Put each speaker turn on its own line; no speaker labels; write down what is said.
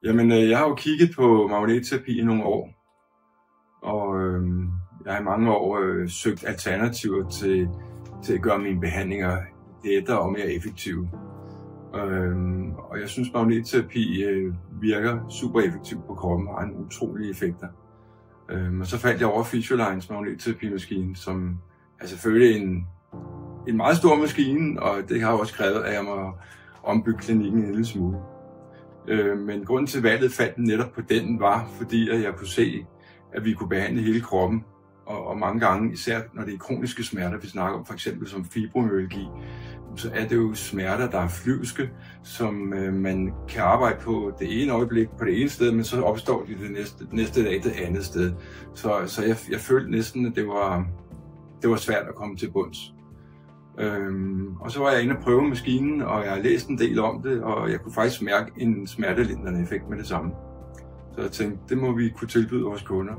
Jamen, jeg har jo kigget på magnetterapi i nogle år, og jeg har i mange år søgt alternativer til at gøre mine behandlinger lettere og mere effektive. Og jeg synes, magnetterapi virker super effektivt på kroppen og har en utrolige effekter. Og så faldt jeg over Physiolines magnetterapimaskine, som er selvfølgelig en meget stor maskine, og det har også krævet, at jeg må ombygge klinikken en lille smule. Men grunden til valget faldt netop på den var, fordi at jeg kunne se, at vi kunne behandle hele kroppen. Og mange gange, især når det er kroniske smerter, vi snakker om for eksempel som fibromyalgi, så er det jo smerter, der er flyvske, som man kan arbejde på det ene øjeblik på det ene sted, men så opstår de det næste dag det andet sted. Så jeg følte næsten, at det var svært at komme til bunds. Og så var jeg inde og prøve maskinen, og jeg har læst en del om det, og jeg kunne faktisk mærke en smertelindrende effekt med det samme. Så jeg tænkte, det må vi kunne tilbyde vores kunder.